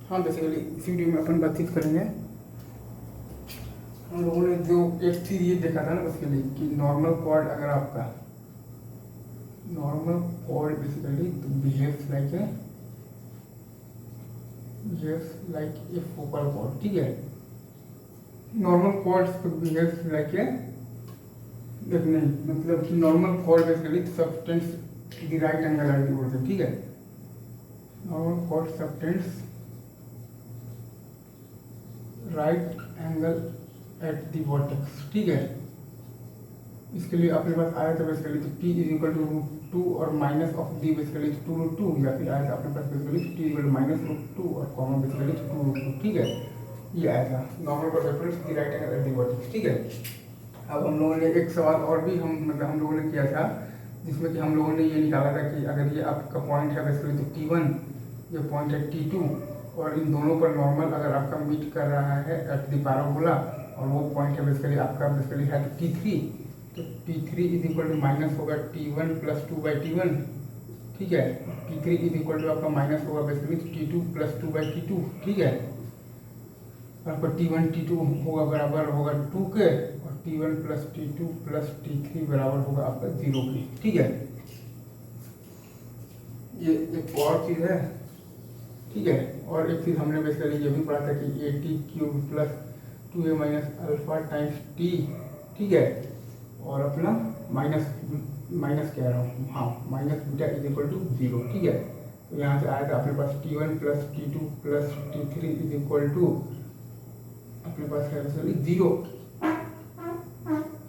हाँ बेसिकली इस वीडियो में अपन बातचीत करेंगे। हम लोगों ने जो एक चीज़ ये देखा था ना बेसिकली कि नॉर्मल कॉर्ड अगर आपका normal chord basically behaves like a focal chord, ठीक है। Normal chords behaves like a नहीं मतलब कि normal chord basically subtends the right angle at the vertex, ठीक है। Normal chord subtends right angle at the vertex, ठीक है। इसके लिए अपने पास आया था बेसिकली तो p इज इक्वल टू √2 और माइनस ऑफ दी बेसिकली 2√2, या फिर आया था अपने पास बेसिकली t इक्वल टू -√2 और कॉमा बेसिकली 2√2, ठीक है। ये आया था normal cord reference the right angle at the vertex, ठीक है। अब हम लोगों ने एक सवाल और भी हम लोगों ने किया था जिसमें कि हम लोगों ने ये निकाला था कि अगर ये आपका पॉइंट है बेसिकली तो t1, ये पॉइंट है t2 और इन दोनों पर नॉर्मल अगर आपका मीट कर रहा है एट द पैराबोला और वो पॉइंट है बेसिकली आपका बेसिकली है तो t3, तो t3 is equal to minus होगा t1 प्लस 2/t1, ठीक है। t3 इज इक्वल टू आपका माइनस होगा बेसिकली t2 प्लस 2/t2, ठीक है। आपका t1 t2 होगा बराबर होगा 2 के और t1 plus t2 plus t3 बराबर होगा आपका 0 के, ठीक है। ये एक और चीज़ है, ठीक है। और एक चीज़ हमने बेसिकली ये भी पढ़ा था कि a t³ plus 2a minus alpha times t, ठीक है। और अपना माइनस कह रहा हूँ, हाँ minus beta is equal to 0, ठीक है। तो यहाँ से आया था अपने पास t1 plus t2 plus t3 is equal to अपने पास है बेसिकली 0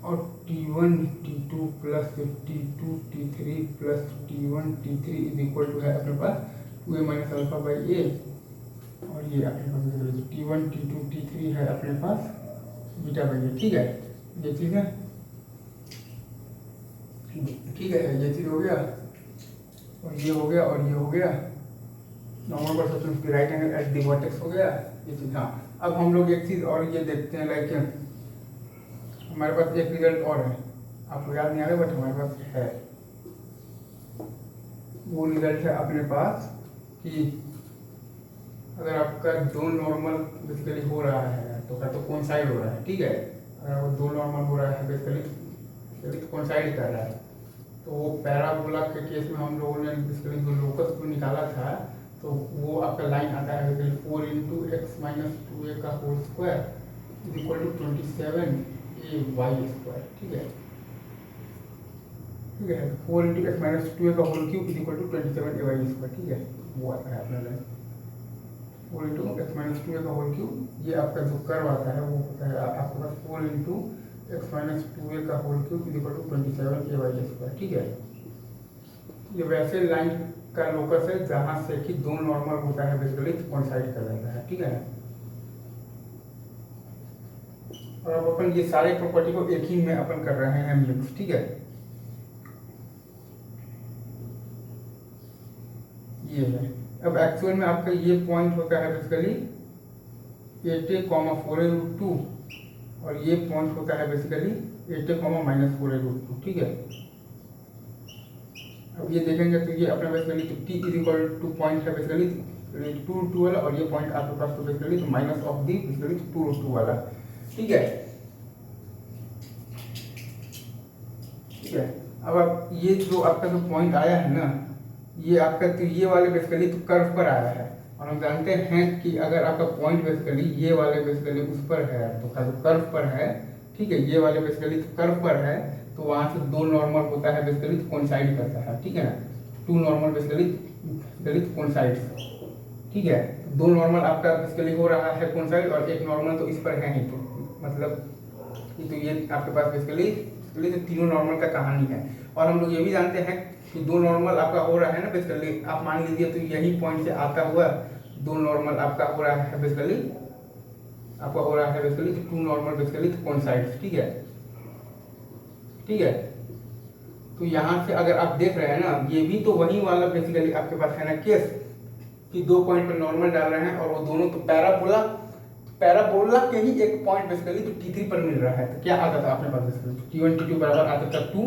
और t1 t2 plus t2 t3 plus t1 t3 is equal to है अपने पास 2a minus alpha by a और ये अपने पास t1 t2 t3 है अपने पास बीटा बाई a, ठीक है। ये चीज़ है, ठीक है। ये चीज़ हो गया और ये हो गया और ये हो गया नॉर्मल कॉर्ड सब्सटेंस की right angle at the vertex हो गया ये चीज़। हाँ अब हम लोग एक चीज़ और ये देखते हैं लाइक हमारे पास एक रिजल्ट और है, आपको याद नहीं आ रहा बट हमारे पास है। वो रिजल्ट है अपने पास कि अगर आपका दो नॉर्मल बेसिकली हो रहा है तो क्या तो कोइंसाइड हो रहा है, ठीक है। अगर वो दो नॉर्मल हो रहा है बेसिकली कोइंसाइड कर रहा है तो वो पैराबोला के केस में हम लोगों ने बेसिकली जो लोकस को निकाला था तो वो आपका लाइन आता है basically 4 into x minus 2a का whole square is equal to 27ay square, ठीक है। ठीक है 4 इंटू एक्स माइनस 2a का whole cube is equal to 27ay square, ठीक है। वो आता है अपना line 4 into x minus 2a का होल क्यूब। ये आपका जो कर्व आता है वो होता है आपके पास 4 इंटू एक्स माइनस 2a का whole cube is equal to 27ay square, ठीक है। ये वैसे लाइन का लोकस है जहां से कि दो नॉर्मल होता है बेसिकली कोइंसाइड कर जाता है, ठीक है। और अब अपन ये सारे प्रॉपर्टी को एक ही में अपन कर रहे हैं मिक्स, ठीक है। ये है अब एक्चुअल में आपका ये पॉइंट होता है बेसिकली 8a,4a√2 और ये पॉइंट होता है बेसिकली 8a,-4a√2, ठीक है। अब ये देखेंगे तो ये अपना बेसिकली तो t is equal two point है बेसिकली 2√2 वाला और ये पॉइंट आपके पास तो बेसिकली तो माइनस ऑफ दी बेसिकली 2√2 वाला, ठीक है। ठीक है अब आप ये जो आपका जो पॉइंट आया है ना ये आपका तो ये वाले बेसिकली तो कर्व पर आया है और हम जानते हैं कि अगर आपका पॉइंट बेसिकली ये वाले बेसिकली उस पर है तो कर्व पर है, ठीक है। ये वाले बेसिकली तो कर्व पर है तो वहाँ से दो नॉर्मल होता है बेसिकली तो कोइंसाइड करता है, ठीक है ना। टू नॉर्मल बेसिकली कोइंसाइड, ठीक है। दो नॉर्मल आपका बेसिकली हो रहा है कोइंसाइड और एक नॉर्मल तो इस पर है ही, तो मतलब तो ये आपके पास बेसिकली तो तीनों नॉर्मल का कहानी है। और हम लोग ये भी जानते हैं कि दो नॉर्मल आपका हो रहा है ना बेसिकली, आप मान लीजिए तो यही पॉइंट से आता हुआ दो नॉर्मल आपका हो रहा है बेसिकली आपका हो रहा है basically two normal basically coincide, ठीक है। ठीक है तो यहाँ से अगर आप देख रहे हैं ना ये भी तो वही वाला बेसिकली आपके पास है ना केस कि दो पॉइंट पर नॉर्मल डाल रहे हैं और वो दोनों तो पैराबोला के ही एक पॉइंट बेसिकली तो t3 पर मिल रहा है। तो क्या आता था अपने पास बेसिकली t1 t2 बराबर आता था 2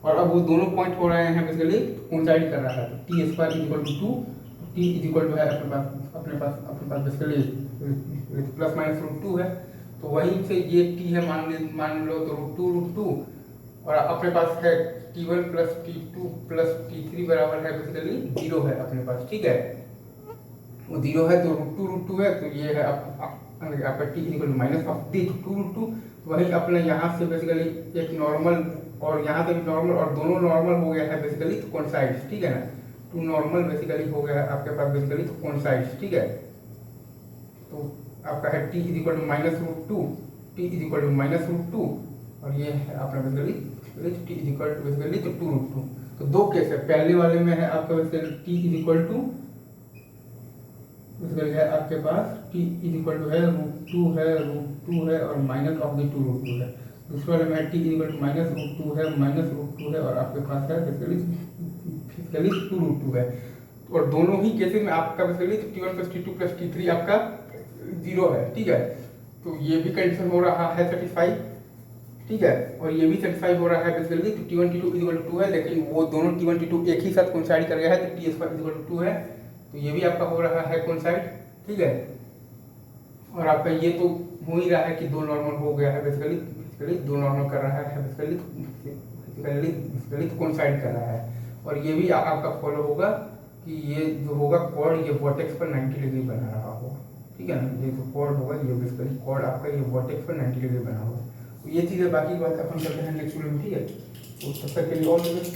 और अब वो दोनों पॉइंट हो रहे हैं बेसिकली कोइंसाइड कर रहा है तो t² equal to 2 t is equal to है अपने पास बेसिकली प्लस माइनस √2 है, तो वहीं से ये टी है मान लो तो √2 और अपने पास है T1 plus T2 plus T3 बराबर है बेसिकली 0 है अपने पास, ठीक है। वो 0 है तो √2 है, तो ये है आपका T equal minus of the √2। वही अपने यहाँ से बेसिकली एक नॉर्मल और यहाँ से भी नॉर्मल और दोनों नॉर्मल हो गया है बेसिकली तो कोइंसाइड्स, ठीक है ना। टू नॉर्मल बेसिकली हो गया है आपके पास बेसिकली तो कोइंसाइड्स, ठीक है। तो आपका है t is equal to minus √2, t is equal to minus √2 और ये है आपका basically t is equal to basically तो 2√2। तो दो केस है, पहले वाले में है आपका basically t is equal to है आपके पास t इज इक्वल टू है √2 है और माइनस ऑफ द 2√2 है। दूसरे वाले में t is equal to minus √2 है और आपके पास है बेसिकली 2√2 है। और दोनों ही केसेस में आपका basically T1 plus T2 plus T3 आपका 0 है, ठीक है। तो ये भी कंडीशन हो रहा है सेटिस्फाई, ठीक है, और ये भी सेटिस्फाई हो रहा है बेसिकली तो T1 T2 is equal to 2 है, लेकिन वो दोनों T1 T2 एक ही साथ कोइंसाइड कर गया है तो T square is equal to 2 है, तो ये भी आपका हो रहा है कोइंसाइड, ठीक है। और आपका ये तो हो ही रहा है कि दो नॉर्मल हो गया है बेसिकली दो नॉर्मल कर रहा है बेसिकली तो कोइंसाइड कर रहा है। और ये भी आपका फॉलो होगा कि ये जो होगा कॉर्ड ये वर्टेक्स पर 90 डिग्री बना रहा होगा, ठीक है ना। ये जो कॉर्ड होगा ये बेसिकली कॉर्ड आपका ये वर्टेक्स पर 90 डिग्री बना होगा। तो ये चीज़ें बाकी बात अपन करते हैं नेक्स्ट वीडियो में, ठीक है। तो तब तक के लिए ऑल द बेस्ट।